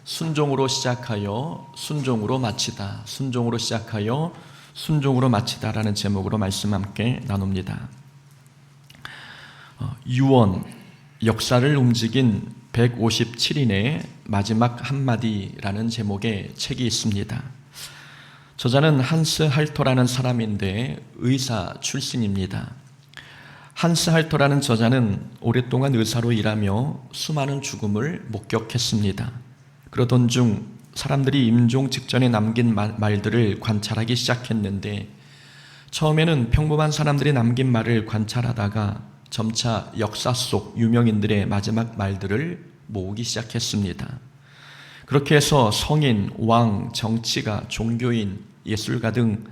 순종으로 시작하여 순종으로 마치다, 순종으로 시작하여 순종으로 마치다라는 제목으로 말씀 함께 나눕니다. 유언, 역사를 움직인 157인의 마지막 한마디라는 제목의 책이 있습니다. 저자는 한스 할터라는 사람인데 의사 출신입니다. 한스 할터라는 저자는 오랫동안 의사로 일하며 수많은 죽음을 목격했습니다. 그러던 중 사람들이 임종 직전에 남긴 말들을 관찰하기 시작했는데, 처음에는 평범한 사람들이 남긴 말을 관찰하다가 점차 역사 속 유명인들의 마지막 말들을 모으기 시작했습니다. 그렇게 해서 성인, 왕, 정치가, 종교인, 예술가 등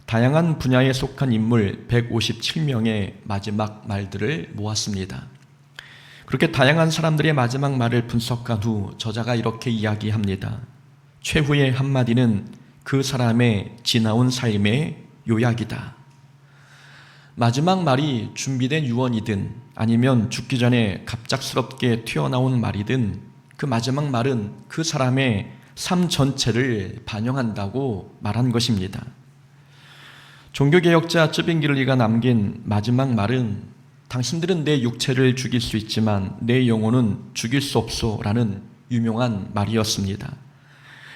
다양한 분야에 속한 인물 157명의 마지막 말들을 모았습니다. 그렇게 다양한 사람들의 마지막 말을 분석한 후 저자가 이렇게 이야기합니다. 최후의 한마디는 그 사람의 지나온 삶의 요약이다. 마지막 말이 준비된 유언이든 아니면 죽기 전에 갑작스럽게 튀어나온 말이든 그 마지막 말은 그 사람의 삶 전체를 반영한다고 말한 것입니다. 종교개혁자 쯔빙길리가 남긴 마지막 말은 당신들은 내 육체를 죽일 수 있지만 내 영혼은 죽일 수 없소라는 유명한 말이었습니다.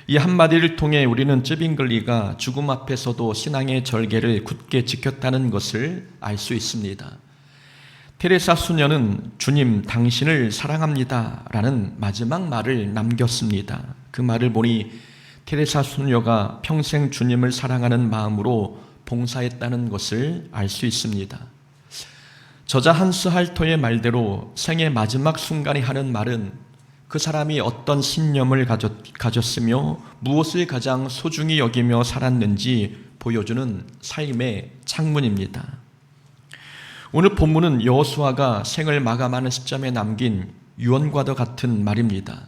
이 한마디를 통해 우리는 쯔빙길리가 죽음 앞에서도 신앙의 절개를 굳게 지켰다는 것을 알 수 있습니다. 테레사 수녀는 주님 당신을 사랑합니다 라는 마지막 말을 남겼습니다. 그 말을 보니 테레사 수녀가 평생 주님을 사랑하는 마음으로 봉사했다는 것을 알 수 있습니다. 저자 한스 할터의 말대로 생의 마지막 순간에 하는 말은 그 사람이 어떤 신념을 가졌으며 무엇을 가장 소중히 여기며 살았는지 보여주는 삶의 창문입니다. 오늘 본문은 여호수아가 생을 마감하는 시점에 남긴 유언과도 같은 말입니다.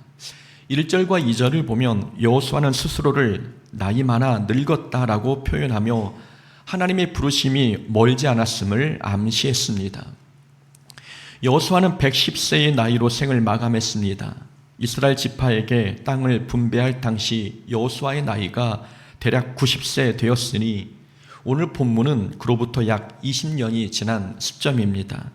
1절과 2절을 보면 여호수아는 스스로를 나이 많아 늙었다라고 표현하며 하나님의 부르심이 멀지 않았음을 암시했습니다. 여호수아는 110세의 나이로 생을 마감했습니다. 이스라엘 지파에게 땅을 분배할 당시 여호수아의 나이가 대략 90세 되었으니 오늘 본문은 그로부터 약 20년이 지난 시점입니다.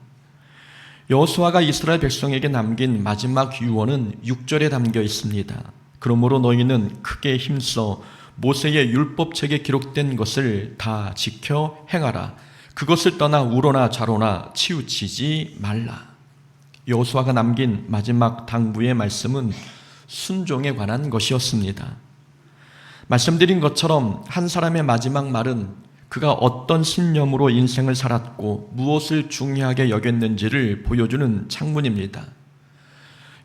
여호수아가 이스라엘 백성에게 남긴 마지막 유언은 6절에 담겨 있습니다. 그러므로 너희는 크게 힘써 모세의 율법책에 기록된 것을 다 지켜 행하라. 그것을 떠나 우로나 좌로나 치우치지 말라. 여호수아가 남긴 마지막 당부의 말씀은 순종에 관한 것이었습니다. 말씀드린 것처럼 한 사람의 마지막 말은 그가 어떤 신념으로 인생을 살았고 무엇을 중요하게 여겼는지를 보여주는 창문입니다.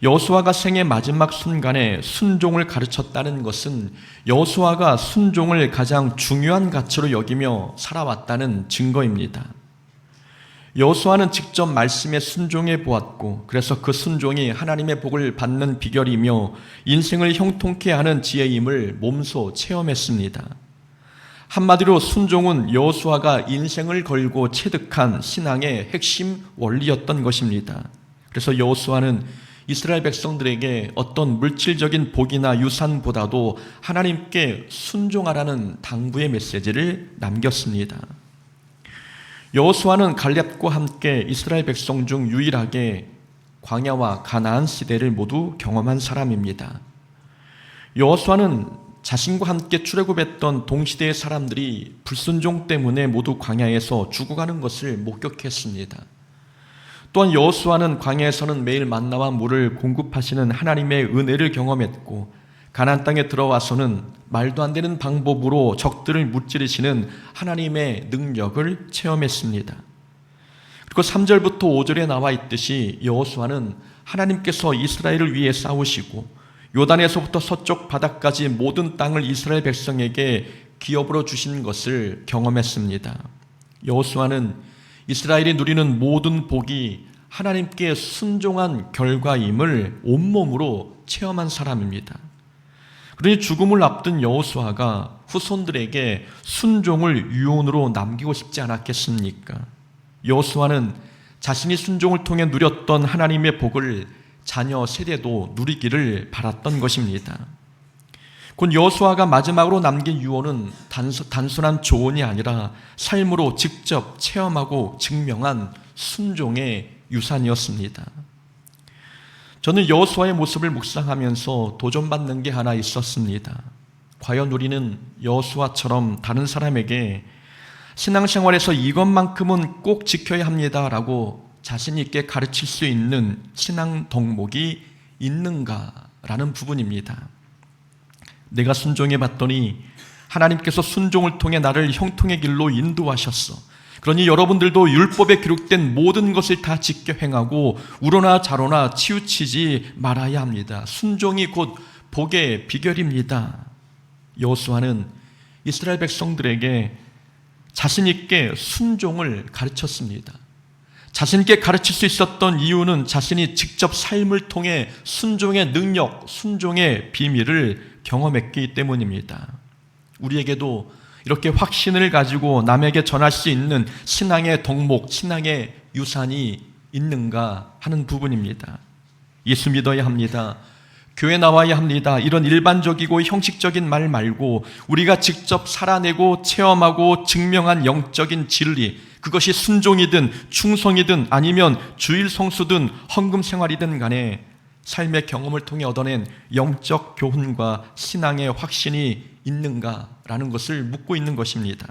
여호수아가 생의 마지막 순간에 순종을 가르쳤다는 것은 여호수아가 순종을 가장 중요한 가치로 여기며 살아왔다는 증거입니다. 여호수아는 직접 말씀에 순종해 보았고, 그래서 그 순종이 하나님의 복을 받는 비결이며 인생을 형통케 하는 지혜임을 몸소 체험했습니다. 한마디로 순종은 여호수아가 인생을 걸고 체득한 신앙의 핵심 원리였던 것입니다. 그래서 여호수아는 이스라엘 백성들에게 어떤 물질적인 복이나 유산보다도 하나님께 순종하라는 당부의 메시지를 남겼습니다. 여호수아는 갈렙과 함께 이스라엘 백성 중 유일하게 광야와 가나안 시대를 모두 경험한 사람입니다. 여호수아는 자신과 함께 출애굽했던 동시대의 사람들이 불순종 때문에 모두 광야에서 죽어가는 것을 목격했습니다. 또한 여호수아는 광야에서는 매일 만나와 물을 공급하시는 하나님의 은혜를 경험했고, 가나안 땅에 들어와서는 말도 안 되는 방법으로 적들을 무찌르시는 하나님의 능력을 체험했습니다. 그리고 3절부터 5절에 나와 있듯이 여호수아는 하나님께서 이스라엘을 위해 싸우시고 요단에서부터 서쪽 바다까지 모든 땅을 이스라엘 백성에게 기업으로 주신 것을 경험했습니다. 여호수아는 이스라엘이 누리는 모든 복이 하나님께 순종한 결과임을 온몸으로 체험한 사람입니다. 그러니 죽음을 앞둔 여호수아가 후손들에게 순종을 유언으로 남기고 싶지 않았겠습니까? 여호수아는 자신이 순종을 통해 누렸던 하나님의 복을 자녀 세대도 누리기를 바랐던 것입니다. 곧 여호수아가 마지막으로 남긴 유언은 단순한 조언이 아니라 삶으로 직접 체험하고 증명한 순종의 유산이었습니다. 저는 여호수아의 모습을 묵상하면서 도전받는 게 하나 있었습니다. 과연 우리는 여호수아처럼 다른 사람에게 신앙생활에서 이것만큼은 꼭 지켜야 합니다라고 자신 있게 가르칠 수 있는 신앙 덕목이 있는가라는 부분입니다. 내가 순종해 봤더니 하나님께서 순종을 통해 나를 형통의 길로 인도하셨어. 그러니 여러분들도 율법에 기록된 모든 것을 다 지켜 행하고 우러나 좌로나 치우치지 말아야 합니다. 순종이 곧 복의 비결입니다. 여호수아는 이스라엘 백성들에게 자신 있게 순종을 가르쳤습니다. 자신 있게 가르칠 수 있었던 이유는 자신이 직접 삶을 통해 순종의 능력, 순종의 비밀을 경험했기 때문입니다. 우리에게도 이렇게 확신을 가지고 남에게 전할 수 있는 신앙의 덕목, 신앙의 유산이 있는가 하는 부분입니다. 예수 믿어야 합니다. 교회 나와야 합니다. 이런 일반적이고 형식적인 말 말고 우리가 직접 살아내고 체험하고 증명한 영적인 진리, 그것이 순종이든 충성이든 아니면 주일 성수든 헌금 생활이든 간에 삶의 경험을 통해 얻어낸 영적 교훈과 신앙의 확신이 있는가라는 것을 묻고 있는 것입니다.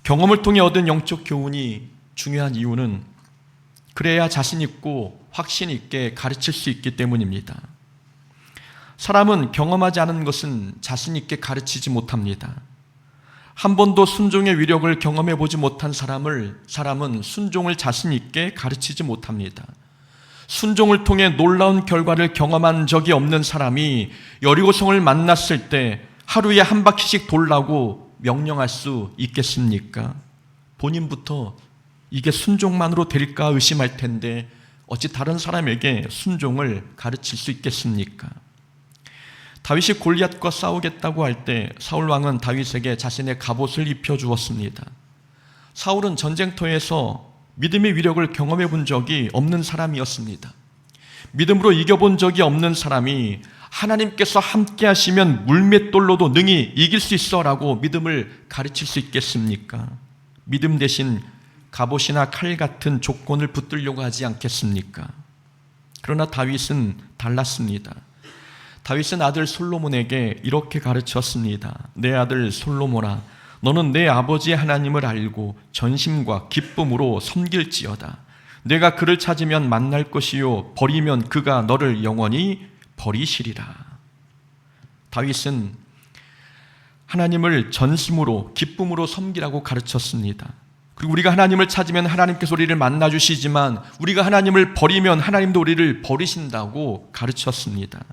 경험을 통해 얻은 영적 교훈이 중요한 이유는 그래야 자신 있고 확신 있게 가르칠 수 있기 때문입니다. 사람은 경험하지 않은 것은 자신 있게 가르치지 못합니다. 한 번도 순종의 위력을 경험해 보지 못한 사람은 순종을 자신 있게 가르치지 못합니다. 순종을 통해 놀라운 결과를 경험한 적이 없는 사람이 여리고성을 만났을 때 하루에 한 바퀴씩 돌라고 명령할 수 있겠습니까? 본인부터 이게 순종만으로 될까 의심할 텐데 어찌 다른 사람에게 순종을 가르칠 수 있겠습니까? 다윗이 골리앗과 싸우겠다고 할 때 사울 왕은 다윗에게 자신의 갑옷을 입혀 주었습니다. 사울은 전쟁터에서 믿음의 위력을 경험해 본 적이 없는 사람이었습니다. 믿음으로 이겨본 적이 없는 사람이 하나님께서 함께 하시면 물맷돌로도 능히 이길 수 있어라고 믿음을 가르칠 수 있겠습니까? 믿음 대신 갑옷이나 칼 같은 조건을 붙들려고 하지 않겠습니까? 그러나 다윗은 달랐습니다. 다윗은 아들 솔로몬에게 이렇게 가르쳤습니다. 내 아들 솔로몬아, 너는 내 아버지 하나님을 알고 전심과 기쁨으로 섬길지어다. 내가 그를 찾으면 만날 것이요 버리면 그가 너를 영원히 버리시리라. 다윗은 하나님을 전심으로 기쁨으로 섬기라고 가르쳤습니다. 그리고 우리가 하나님을 찾으면 하나님께서 우리를 만나주시지만 우리가 하나님을 버리면 하나님도 우리를 버리신다고 가르쳤습니다.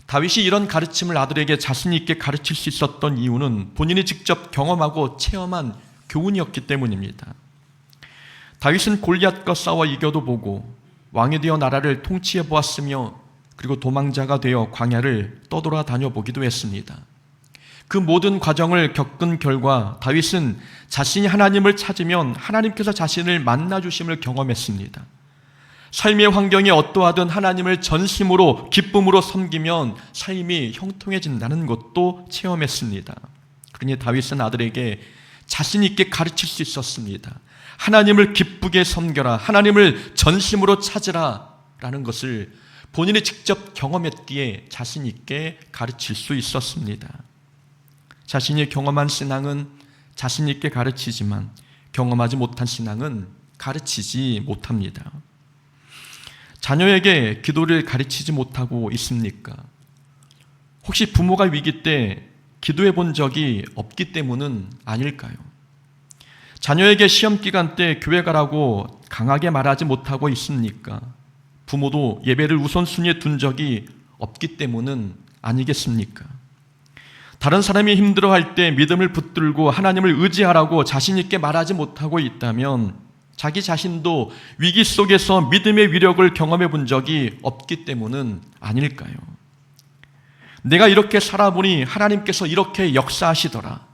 다윗이 이런 가르침을 아들에게 자신 있게 가르칠 수 있었던 이유는 본인이 직접 경험하고 체험한 교훈이었기 때문입니다. 다윗은 골리앗과 싸워 이겨도 보고 왕이 되어 나라를 통치해 보았으며 그리고 도망자가 되어 광야를 떠돌아 다녀보기도 했습니다. 그 모든 과정을 겪은 결과 다윗은 자신이 하나님을 찾으면 하나님께서 자신을 만나주심을 경험했습니다. 삶의 환경이 어떠하든 하나님을 전심으로 기쁨으로 섬기면 삶이 형통해진다는 것도 체험했습니다. 그러니 다윗은 아들에게 자신 있게 가르칠 수 있었습니다. 하나님을 기쁘게 섬겨라, 하나님을 전심으로 찾으라 라는 것을 본인이 직접 경험했기에 자신 있게 가르칠 수 있었습니다. 자신이 경험한 신앙은 자신 있게 가르치지만 경험하지 못한 신앙은 가르치지 못합니다. 자녀에게 기도를 가르치지 못하고 있습니까? 혹시 부모가 위기 때 기도해 본 적이 없기 때문은 아닐까요? 자녀에게 시험 기간 때 교회 가라고 강하게 말하지 못하고 있습니까? 부모도 예배를 우선순위에 둔 적이 없기 때문은 아니겠습니까? 다른 사람이 힘들어할 때 믿음을 붙들고 하나님을 의지하라고 자신 있게 말하지 못하고 있다면 자기 자신도 위기 속에서 믿음의 위력을 경험해 본 적이 없기 때문은 아닐까요? 내가 이렇게 살아보니 하나님께서 이렇게 역사하시더라.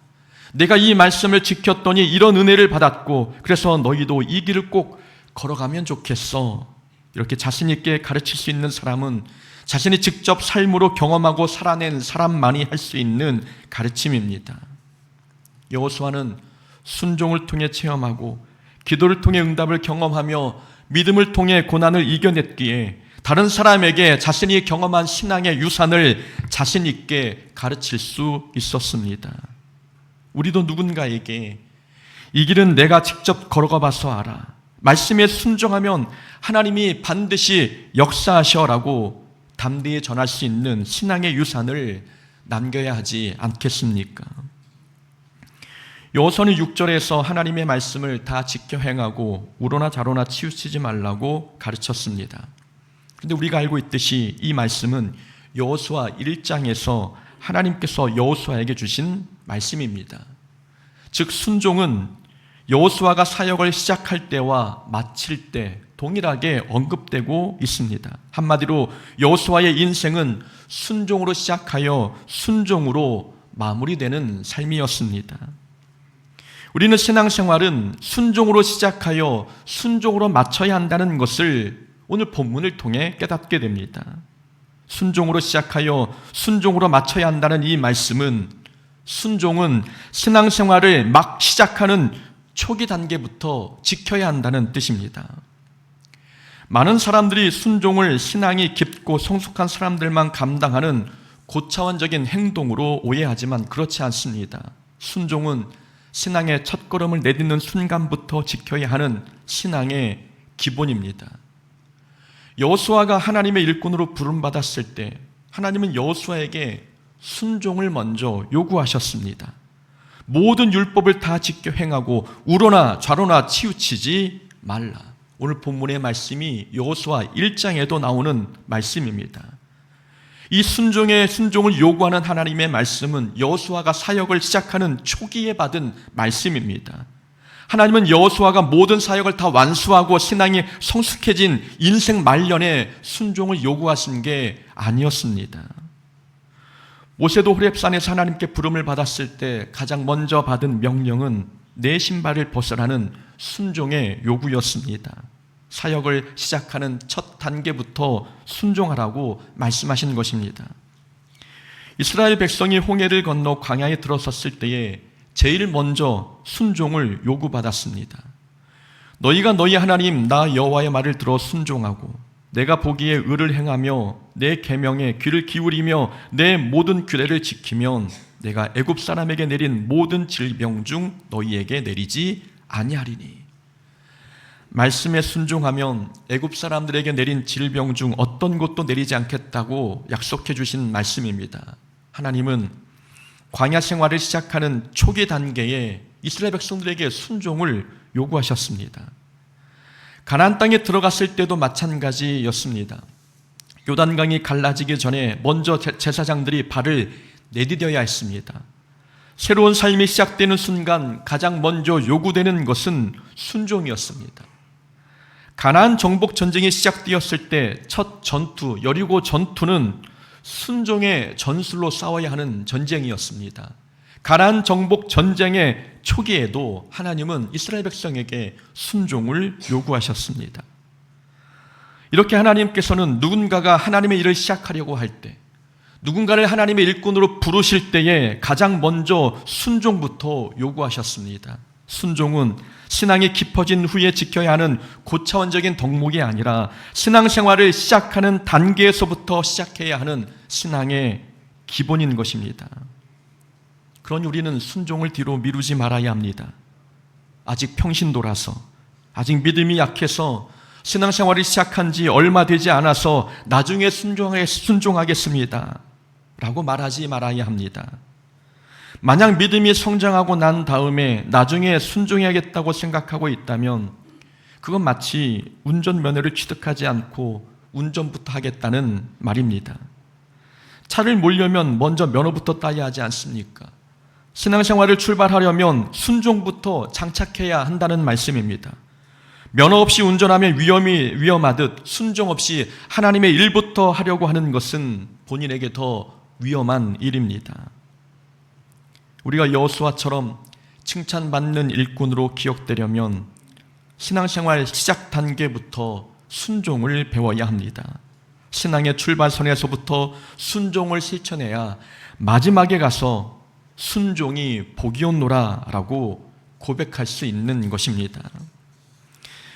내가 이 말씀을 지켰더니 이런 은혜를 받았고 그래서 너희도 이 길을 꼭 걸어가면 좋겠어 이렇게 자신 있게 가르칠 수 있는 사람은 자신이 직접 삶으로 경험하고 살아낸 사람만이 할 수 있는 가르침입니다. 여호수아는 순종을 통해 체험하고 기도를 통해 응답을 경험하며 믿음을 통해 고난을 이겨냈기에 다른 사람에게 자신이 경험한 신앙의 유산을 자신 있게 가르칠 수 있었습니다. 우리도 누군가에게 이 길은 내가 직접 걸어가 봐서 알아, 말씀에 순종하면 하나님이 반드시 역사하셔라고 담대히 전할 수 있는 신앙의 유산을 남겨야 하지 않겠습니까? 여호수아는 6절에서 하나님의 말씀을 다 지켜 행하고 우로나 좌로나 치우치지 말라고 가르쳤습니다. 그런데 우리가 알고 있듯이 이 말씀은 여호수아 1장에서 하나님께서 여호수아에게 주신 말씀입니다. 즉 순종은 여호수아가 사역을 시작할 때와 마칠 때 동일하게 언급되고 있습니다. 한마디로 여호수아의 인생은 순종으로 시작하여 순종으로 마무리되는 삶이었습니다. 우리는 신앙생활은 순종으로 시작하여 순종으로 마쳐야 한다는 것을 오늘 본문을 통해 깨닫게 됩니다. 순종으로 시작하여 순종으로 마쳐야 한다는 이 말씀은 순종은 신앙생활을 막 시작하는 초기 단계부터 지켜야 한다는 뜻입니다. 많은 사람들이 순종을 신앙이 깊고 성숙한 사람들만 감당하는 고차원적인 행동으로 오해하지만 그렇지 않습니다. 순종은 신앙의 첫걸음을 내딛는 순간부터 지켜야 하는 신앙의 기본입니다. 여호수아가 하나님의 일꾼으로 부름받았을 때 하나님은 여호수아에게 순종을 먼저 요구하셨습니다. 모든 율법을 다 지켜 행하고 우로나 좌로나 치우치지 말라. 오늘 본문의 말씀이 여호수아 1장에도 나오는 말씀입니다. 이 순종을 요구하는 하나님의 말씀은 여호수아가 사역을 시작하는 초기에 받은 말씀입니다. 하나님은 여호수아가 모든 사역을 다 완수하고 신앙이 성숙해진 인생 말년에 순종을 요구하신 게 아니었습니다. 모세도 호렙산에서 하나님께 부름을 받았을 때 가장 먼저 받은 명령은 내 신발을 벗으라는 순종의 요구였습니다. 사역을 시작하는 첫 단계부터 순종하라고 말씀하신 것입니다. 이스라엘 백성이 홍해를 건너 광야에 들어섰을 때에 제일 먼저 순종을 요구받았습니다. 너희가 너희 하나님 나 여호와의 말을 들어 순종하고 내가 보기에 의를 행하며 내 계명에 귀를 기울이며 내 모든 규례를 지키면 내가 애굽 사람에게 내린 모든 질병 중 너희에게 내리지 아니하리니. 말씀에 순종하면 애굽 사람들에게 내린 질병 중 어떤 것도 내리지 않겠다고 약속해 주신 말씀입니다. 하나님은 광야 생활을 시작하는 초기 단계에 이스라엘 백성들에게 순종을 요구하셨습니다. 가나안 땅에 들어갔을 때도 마찬가지였습니다. 요단강이 갈라지기 전에 먼저 제사장들이 발을 내디뎌야 했습니다. 새로운 삶이 시작되는 순간 가장 먼저 요구되는 것은 순종이었습니다. 가나안 정복 전쟁이 시작되었을 때 첫 전투, 여리고 전투는 순종의 전술로 싸워야 하는 전쟁이었습니다. 가나안 정복 전쟁의 초기에도 하나님은 이스라엘 백성에게 순종을 요구하셨습니다. 이렇게 하나님께서는 누군가가 하나님의 일을 시작하려고 할 때, 누군가를 하나님의 일꾼으로 부르실 때에 가장 먼저 순종부터 요구하셨습니다. 순종은 신앙이 깊어진 후에 지켜야 하는 고차원적인 덕목이 아니라 신앙생활을 시작하는 단계에서부터 시작해야 하는 신앙의 기본인 것입니다. 그러니 우리는 순종을 뒤로 미루지 말아야 합니다. 아직 평신도라서, 아직 믿음이 약해서 신앙생활을 시작한 지 얼마 되지 않아서 나중에 순종하겠습니다 라고 말하지 말아야 합니다. 만약 믿음이 성장하고 난 다음에 나중에 순종해야겠다고 생각하고 있다면 그건 마치 운전면허를 취득하지 않고 운전부터 하겠다는 말입니다. 차를 몰려면 먼저 면허부터 따야 하지 않습니까? 신앙생활을 출발하려면 순종부터 장착해야 한다는 말씀입니다. 면허 없이 운전하면 위험하듯 순종 없이 하나님의 일부터 하려고 하는 것은 본인에게 더 위험한 일입니다. 우리가 여호수아처럼 칭찬받는 일꾼으로 기억되려면 신앙생활 시작 단계부터 순종을 배워야 합니다. 신앙의 출발선에서부터 순종을 실천해야 마지막에 가서 순종이 복이었노라 라고 고백할 수 있는 것입니다.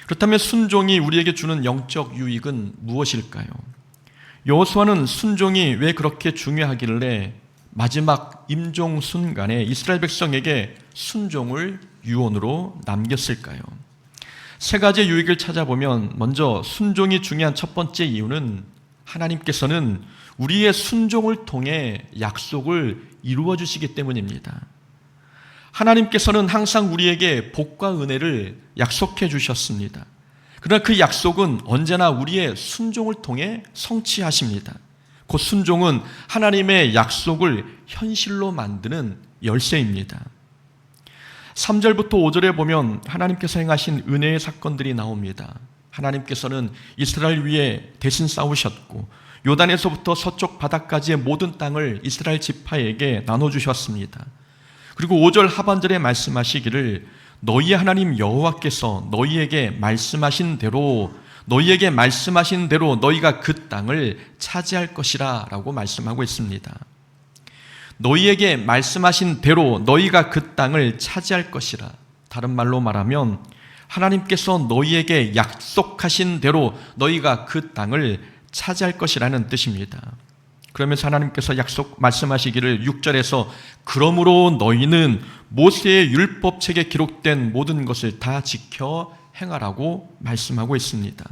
그렇다면 순종이 우리에게 주는 영적 유익은 무엇일까요? 여호수아는 순종이 왜 그렇게 중요하길래 마지막 임종 순간에 이스라엘 백성에게 순종을 유언으로 남겼을까요? 세 가지 유익을 찾아보면 먼저 순종이 중요한 첫 번째 이유는 하나님께서는 우리의 순종을 통해 약속을 이루어 주시기 때문입니다. 하나님께서는 항상 우리에게 복과 은혜를 약속해 주셨습니다. 그러나 그 약속은 언제나 우리의 순종을 통해 성취하십니다. 그 순종은 하나님의 약속을 현실로 만드는 열쇠입니다. 3절부터 5절에 보면 하나님께서 행하신 은혜의 사건들이 나옵니다. 하나님께서는 이스라엘 위에 대신 싸우셨고 요단에서부터 서쪽 바다까지의 모든 땅을 이스라엘 지파에게 나눠주셨습니다. 그리고 5절 하반절에 말씀하시기를 너희의 하나님 여호와께서 너희에게 말씀하신 대로 너희가 그 땅을 차지할 것이라 라고 말씀하고 있습니다. 너희에게 말씀하신 대로 너희가 그 땅을 차지할 것이라. 다른 말로 말하면 하나님께서 너희에게 약속하신 대로 너희가 그 땅을 차지할 것이라는 뜻입니다. 그러면서 하나님께서 말씀하시기를 6절에서 그러므로 너희는 모세의 율법책에 기록된 모든 것을 다 지켜 행하라고 말씀하고 있습니다.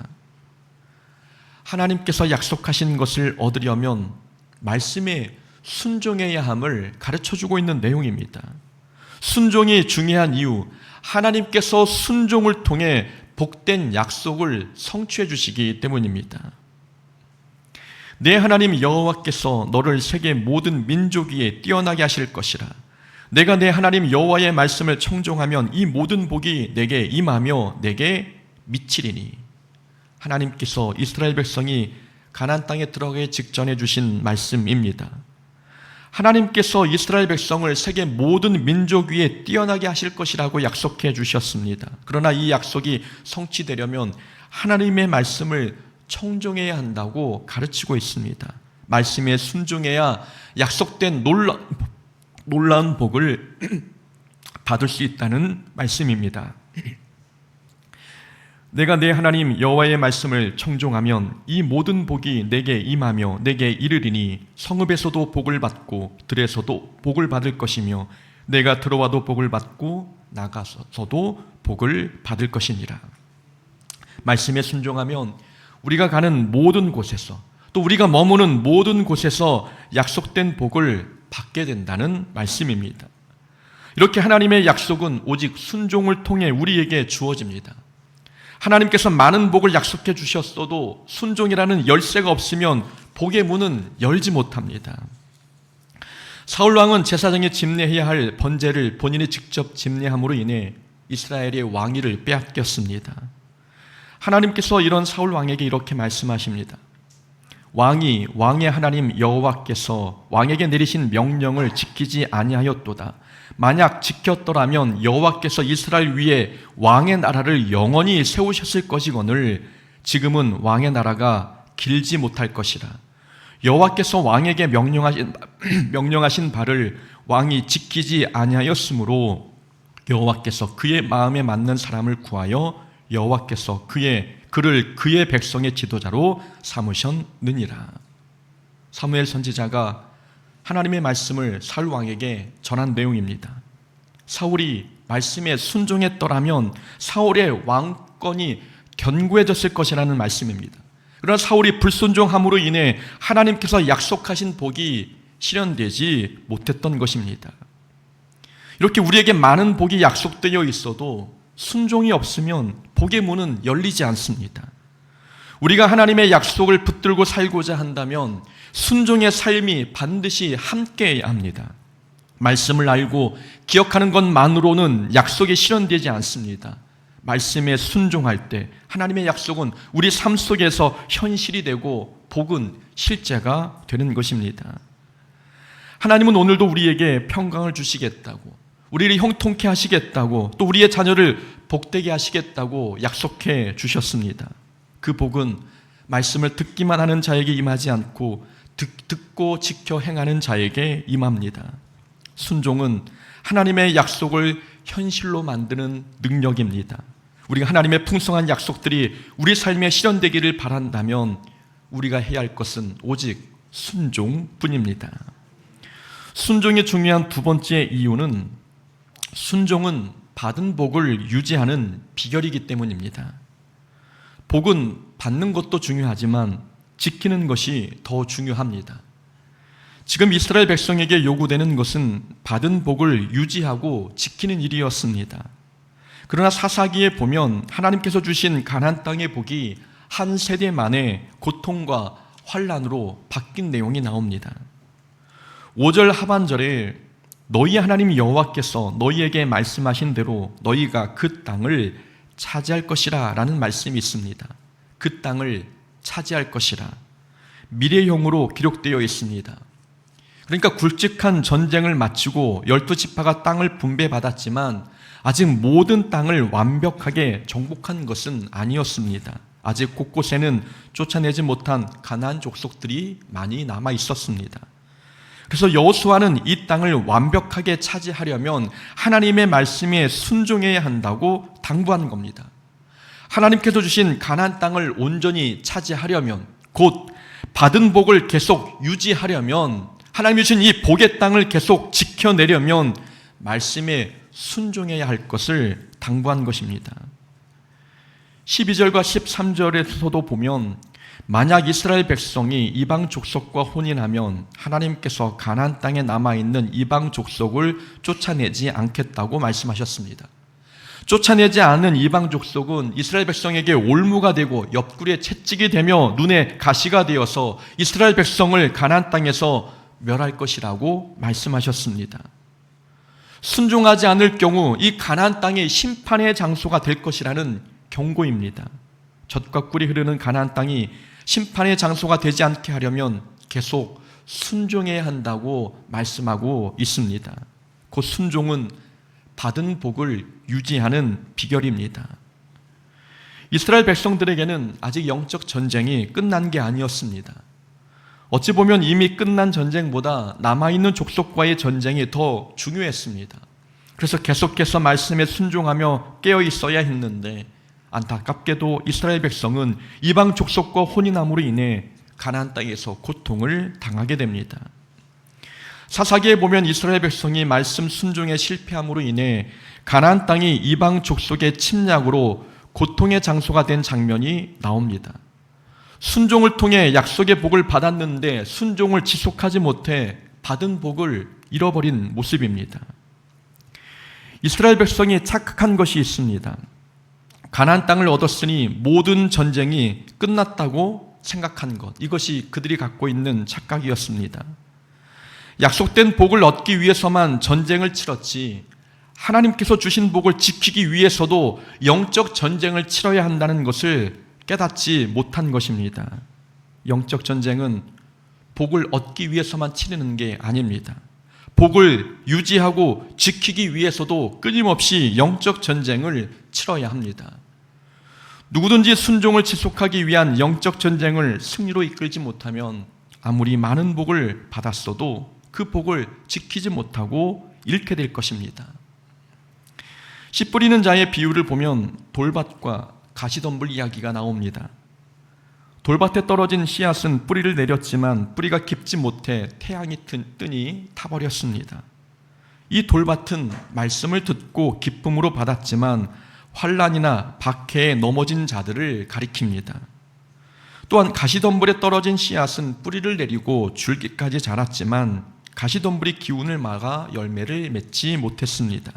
하나님께서 약속하신 것을 얻으려면 말씀에 순종해야 함을 가르쳐주고 있는 내용입니다. 순종이 중요한 이유, 하나님께서 순종을 통해 복된 약속을 성취해 주시기 때문입니다. 내 하나님 여호와께서 너를 세계 모든 민족 위에 뛰어나게 하실 것이라. 내가 내 하나님 여호와의 말씀을 청종하면 이 모든 복이 내게 임하며 내게 미치리니. 하나님께서 이스라엘 백성이 가나안 땅에 들어가기 직전에 주신 말씀입니다. 하나님께서 이스라엘 백성을 세계 모든 민족 위에 뛰어나게 하실 것이라고 약속해 주셨습니다. 그러나 이 약속이 성취되려면 하나님의 말씀을 청종해야 한다고 가르치고 있습니다. 말씀에 순종해야 약속된 놀라운 복을 받을 수 있다는 말씀입니다. 내가 내 하나님 여호와의 말씀을 청종하면 이 모든 복이 내게 임하며 내게 이르리니 성읍에서도 복을 받고 들에서도 복을 받을 것이며 내가 들어와도 복을 받고 나가서도 복을 받을 것이니라. 말씀에 순종하면 우리가 가는 모든 곳에서 또 우리가 머무는 모든 곳에서 약속된 복을 받게 된다는 말씀입니다. 이렇게 하나님의 약속은 오직 순종을 통해 우리에게 주어집니다. 하나님께서 많은 복을 약속해 주셨어도 순종이라는 열쇠가 없으면 복의 문은 열지 못합니다. 사울왕은 제사장이 집례해야 할 번제를 본인이 직접 집례함으로 인해 이스라엘의 왕위를 빼앗겼습니다. 하나님께서 이런 사울왕에게 이렇게 말씀하십니다. 왕의 하나님 여호와께서 왕에게 내리신 명령을 지키지 아니하였도다. 만약 지켰더라면 여호와께서 이스라엘 위에 왕의 나라를 영원히 세우셨을 것이거늘 지금은 왕의 나라가 길지 못할 것이라. 여호와께서 왕에게 명령하신 바를 왕이 지키지 아니하였으므로 여호와께서 그의 마음에 맞는 사람을 구하여 여호와께서 그를 그의 백성의 지도자로 삼으셨느니라. 사무엘 선지자가 하나님의 말씀을 사울 왕에게 전한 내용입니다. 사울이 말씀에 순종했더라면 사울의 왕권이 견고해졌을 것이라는 말씀입니다. 그러나 사울이 불순종함으로 인해 하나님께서 약속하신 복이 실현되지 못했던 것입니다. 이렇게 우리에게 많은 복이 약속되어 있어도 순종이 없으면 복의 문은 열리지 않습니다. 우리가 하나님의 약속을 붙들고 살고자 한다면 순종의 삶이 반드시 함께해야 합니다. 말씀을 알고 기억하는 것만으로는 약속이 실현되지 않습니다. 말씀에 순종할 때 하나님의 약속은 우리 삶 속에서 현실이 되고 복은 실제가 되는 것입니다. 하나님은 오늘도 우리에게 평강을 주시겠다고, 우리를 형통케 하시겠다고, 또 우리의 자녀를 복되게 하시겠다고 약속해 주셨습니다. 그 복은 말씀을 듣기만 하는 자에게 임하지 않고 듣고 지켜 행하는 자에게 임합니다. 순종은 하나님의 약속을 현실로 만드는 능력입니다. 우리가 하나님의 풍성한 약속들이 우리 삶에 실현되기를 바란다면 우리가 해야 할 것은 오직 순종뿐입니다. 순종이 중요한 두 번째 이유는 순종은 받은 복을 유지하는 비결이기 때문입니다. 복은 받는 것도 중요하지만 지키는 것이 더 중요합니다. 지금 이스라엘 백성에게 요구되는 것은 받은 복을 유지하고 지키는 일이었습니다. 그러나 사사기에 보면 하나님께서 주신 가나안 땅의 복이 한 세대 만에 고통과 환난으로 바뀐 내용이 나옵니다. 5절 하반절에 너희 하나님 여호와께서 너희에게 말씀하신 대로 너희가 그 땅을 차지할 것이라 라는 말씀이 있습니다. 그 땅을 차지할 것이라 미래형으로 기록되어 있습니다. 그러니까 굵직한 전쟁을 마치고 12지파가 땅을 분배받았지만 아직 모든 땅을 완벽하게 정복한 것은 아니었습니다. 아직 곳곳에는 쫓아내지 못한 가나안 족속들이 많이 남아 있었습니다. 그래서 여호수아는 이 땅을 완벽하게 차지하려면 하나님의 말씀에 순종해야 한다고 당부하는 겁니다. 하나님께서 주신 가나안 땅을 온전히 차지하려면, 곧 받은 복을 계속 유지하려면, 하나님이 주신 이 복의 땅을 계속 지켜내려면 말씀에 순종해야 할 것을 당부한 것입니다. 12절과 13절에서도 보면 만약 이스라엘 백성이 이방 족속과 혼인하면 하나님께서 가나안 땅에 남아있는 이방 족속을 쫓아내지 않겠다고 말씀하셨습니다. 쫓아내지 않은 이방 족속은 이스라엘 백성에게 올무가 되고 옆구리에 채찍이 되며 눈에 가시가 되어서 이스라엘 백성을 가나안 땅에서 멸할 것이라고 말씀하셨습니다. 순종하지 않을 경우 이 가나안 땅이 심판의 장소가 될 것이라는 경고입니다. 젖과 꿀이 흐르는 가나안 땅이 심판의 장소가 되지 않게 하려면 계속 순종해야 한다고 말씀하고 있습니다. 그 순종은 받은 복을 유지하는 비결입니다. 이스라엘 백성들에게는 아직 영적 전쟁이 끝난 게 아니었습니다. 어찌 보면 이미 끝난 전쟁보다 남아있는 족속과의 전쟁이 더 중요했습니다. 그래서 계속해서 말씀에 순종하며 깨어 있어야 했는데 안타깝게도 이스라엘 백성은 이방 족속과 혼인함으로 인해 가나안 땅에서 고통을 당하게 됩니다. 사사기에 보면 이스라엘 백성이 말씀 순종에 실패함으로 인해 가나안 땅이 이방 족속의 침략으로 고통의 장소가 된 장면이 나옵니다. 순종을 통해 약속의 복을 받았는데 순종을 지속하지 못해 받은 복을 잃어버린 모습입니다. 이스라엘 백성이 착각한 것이 있습니다. 가나안 땅을 얻었으니 모든 전쟁이 끝났다고 생각한 것, 이것이 그들이 갖고 있는 착각이었습니다. 약속된 복을 얻기 위해서만 전쟁을 치렀지 하나님께서 주신 복을 지키기 위해서도 영적 전쟁을 치러야 한다는 것을 깨닫지 못한 것입니다. 영적 전쟁은 복을 얻기 위해서만 치르는 게 아닙니다. 복을 유지하고 지키기 위해서도 끊임없이 영적 전쟁을 치러야 합니다. 누구든지 순종을 지속하기 위한 영적 전쟁을 승리로 이끌지 못하면 아무리 많은 복을 받았어도 그 복을 지키지 못하고 잃게 될 것입니다. 씨 뿌리는 자의 비유를 보면 돌밭과 가시덤불 이야기가 나옵니다. 돌밭에 떨어진 씨앗은 뿌리를 내렸지만 뿌리가 깊지 못해 태양이 뜨니 타버렸습니다. 이 돌밭은 말씀을 듣고 기쁨으로 받았지만 환난이나 박해에 넘어진 자들을 가리킵니다. 또한 가시덤불에 떨어진 씨앗은 뿌리를 내리고 줄기까지 자랐지만 가시덤불이 기운을 막아 열매를 맺지 못했습니다.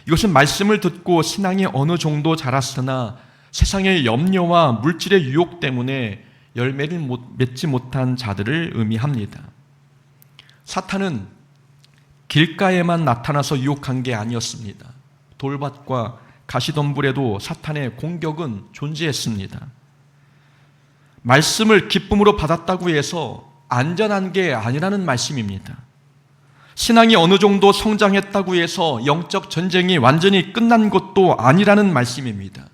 이것은 말씀을 듣고 신앙이 어느 정도 자랐으나 세상의 염려와 물질의 유혹 때문에 열매를 맺지 못한 자들을 의미합니다. 사탄은 길가에만 나타나서 유혹한 게 아니었습니다. 돌밭과 가시덤불에도 사탄의 공격은 존재했습니다. 말씀을 기쁨으로 받았다고 해서 안전한 게 아니라는 말씀입니다. 신앙이 어느 정도 성장했다고 해서 영적 전쟁이 완전히 끝난 것도 아니라는 말씀입니다.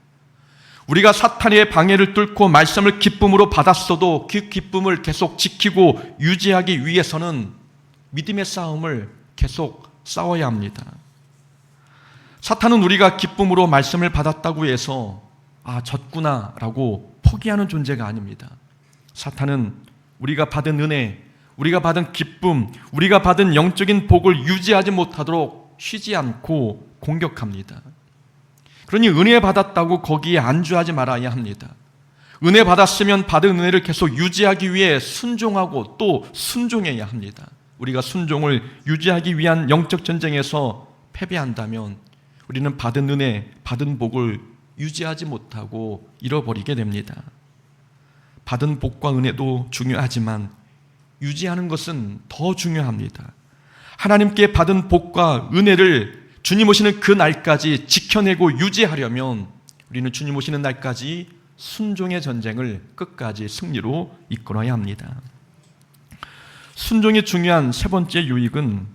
우리가 사탄의 방해를 뚫고 말씀을 기쁨으로 받았어도 그 기쁨을 계속 지키고 유지하기 위해서는 믿음의 싸움을 계속 싸워야 합니다. 사탄은 우리가 기쁨으로 말씀을 받았다고 해서 졌구나 라고 포기하는 존재가 아닙니다. 사탄은 우리가 받은 은혜, 우리가 받은 기쁨, 우리가 받은 영적인 복을 유지하지 못하도록 쉬지 않고 공격합니다. 그러니 은혜 받았다고 거기에 안주하지 말아야 합니다. 은혜 받았으면 받은 은혜를 계속 유지하기 위해 순종하고 또 순종해야 합니다. 우리가 순종을 유지하기 위한 영적 전쟁에서 패배한다면 우리는 받은 은혜, 받은 복을 유지하지 못하고 잃어버리게 됩니다. 받은 복과 은혜도 중요하지만 유지하는 것은 더 중요합니다. 하나님께 받은 복과 은혜를 주님 오시는 그 날까지 지켜내고 유지하려면 우리는 주님 오시는 날까지 순종의 전쟁을 끝까지 승리로 이끌어야 합니다. 순종이 중요한 세 번째 유익은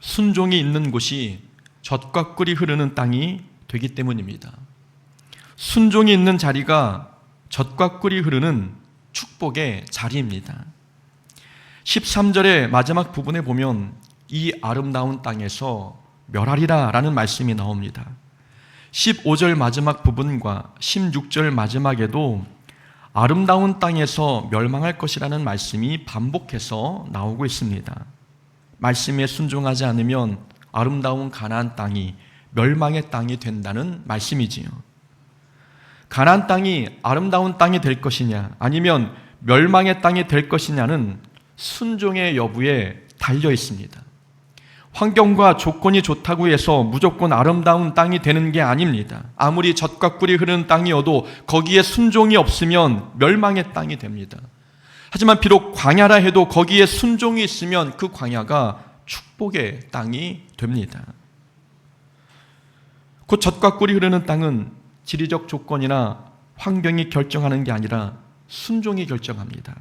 순종이 있는 곳이 젖과 꿀이 흐르는 땅이 되기 때문입니다. 순종이 있는 자리가 젖과 꿀이 흐르는 축복의 자리입니다. 13절의 마지막 부분에 보면 이 아름다운 땅에서 멸하리라 라는 말씀이 나옵니다. 15절 마지막 부분과 16절 마지막에도 아름다운 땅에서 멸망할 것이라는 말씀이 반복해서 나오고 있습니다. 말씀에 순종하지 않으면 아름다운 가나안 땅이 멸망의 땅이 된다는 말씀이지요. 가나안 땅이 아름다운 땅이 될 것이냐 아니면 멸망의 땅이 될 것이냐는 순종의 여부에 달려 있습니다. 환경과 조건이 좋다고 해서 무조건 아름다운 땅이 되는 게 아닙니다. 아무리 젖과 꿀이 흐르는 땅이어도 거기에 순종이 없으면 멸망의 땅이 됩니다. 하지만 비록 광야라 해도 거기에 순종이 있으면 그 광야가 축복의 땅이 됩니다. 곧 젖과 꿀이 흐르는 땅은 지리적 조건이나 환경이 결정하는 게 아니라 순종이 결정합니다.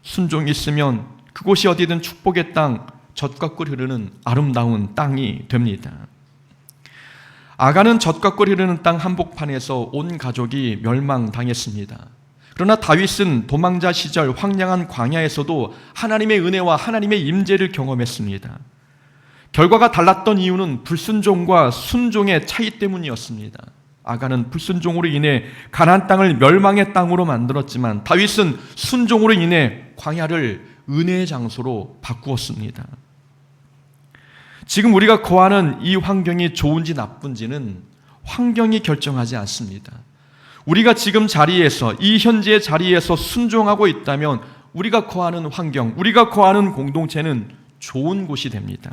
순종이 있으면 그곳이 어디든 축복의 땅, 젖과 꿀이 흐르는 아름다운 땅이 됩니다. 아간은 젖과 꿀이 흐르는 땅 한복판에서 온 가족이 멸망당했습니다. 그러나 다윗은 도망자 시절 황량한 광야에서도 하나님의 은혜와 하나님의 임재를 경험했습니다. 결과가 달랐던 이유는 불순종과 순종의 차이 때문이었습니다. 아간은 불순종으로 인해 가나안 땅을 멸망의 땅으로 만들었지만 다윗은 순종으로 인해 광야를 은혜의 장소로 바꾸었습니다. 지금 우리가 거하는 이 환경이 좋은지 나쁜지는 환경이 결정하지 않습니다. 우리가 지금 자리에서, 이 현재의 자리에서 순종하고 있다면 우리가 거하는 환경, 우리가 거하는 공동체는 좋은 곳이 됩니다.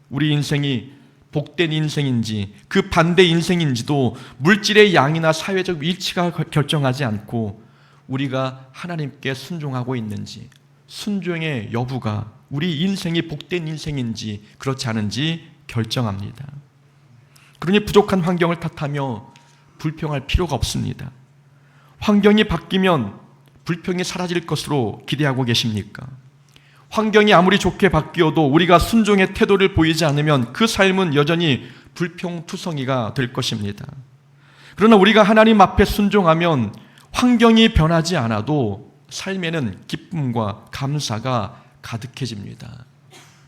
우리 인생이 복된 인생인지 그 반대 인생인지도 물질의 양이나 사회적 위치가 결정하지 않고 우리가 하나님께 순종하고 있는지, 순종의 여부가 우리 인생이 복된 인생인지 그렇지 않은지 결정합니다. 그러니 부족한 환경을 탓하며 불평할 필요가 없습니다. 환경이 바뀌면 불평이 사라질 것으로 기대하고 계십니까? 환경이 아무리 좋게 바뀌어도 우리가 순종의 태도를 보이지 않으면 그 삶은 여전히 불평투성이가 될 것입니다. 그러나 우리가 하나님 앞에 순종하면 환경이 변하지 않아도 삶에는 기쁨과 감사가 가득해집니다.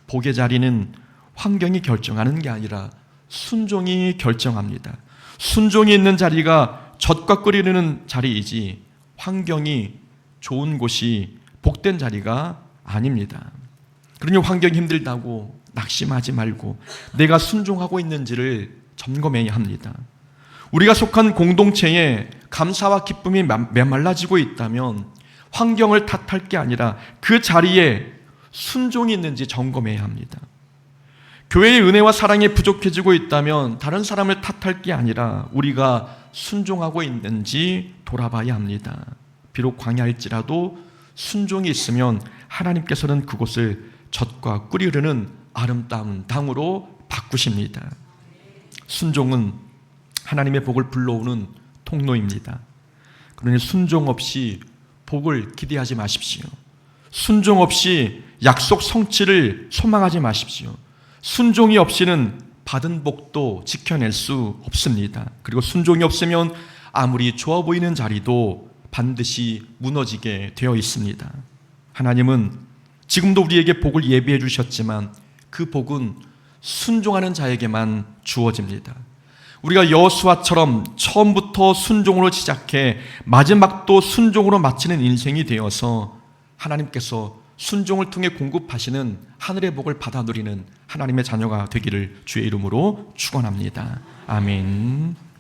복의 자리는 환경이 결정하는 게 아니라 순종이 결정합니다. 순종이 있는 자리가 젖과 꿀이 흐르는 자리이지 환경이 좋은 곳이 복된 자리가 아닙니다. 그러니 환경이 힘들다고 낙심하지 말고 내가 순종하고 있는지를 점검해야 합니다. 우리가 속한 공동체에 감사와 기쁨이 메말라지고 있다면 환경을 탓할 게 아니라 그 자리에 순종이 있는지 점검해야 합니다. 교회의 은혜와 사랑이 부족해지고 있다면 다른 사람을 탓할 게 아니라 우리가 순종하고 있는지 돌아봐야 합니다. 비록 광야일지라도 순종이 있으면 하나님께서는 그곳을 젖과 꿀이 흐르는 아름다운 땅으로 바꾸십니다. 순종은 하나님의 복을 불러오는 통로입니다. 그러니 순종 없이 복을 기대하지 마십시오. 순종 없이 약속 성취를 소망하지 마십시오. 순종이 없이는 받은 복도 지켜낼 수 없습니다. 그리고 순종이 없으면 아무리 좋아 보이는 자리도 반드시 무너지게 되어 있습니다. 하나님은 지금도 우리에게 복을 예비해 주셨지만 그 복은 순종하는 자에게만 주어집니다. 우리가 여호수아처럼 처음부터 순종으로 시작해 마지막도 순종으로 마치는 인생이 되어서 하나님께서 순종을 통해 공급하시는 하늘의 복을 받아 누리는 하나님의 자녀가 되기를 주의 이름으로 축원합니다. 아멘.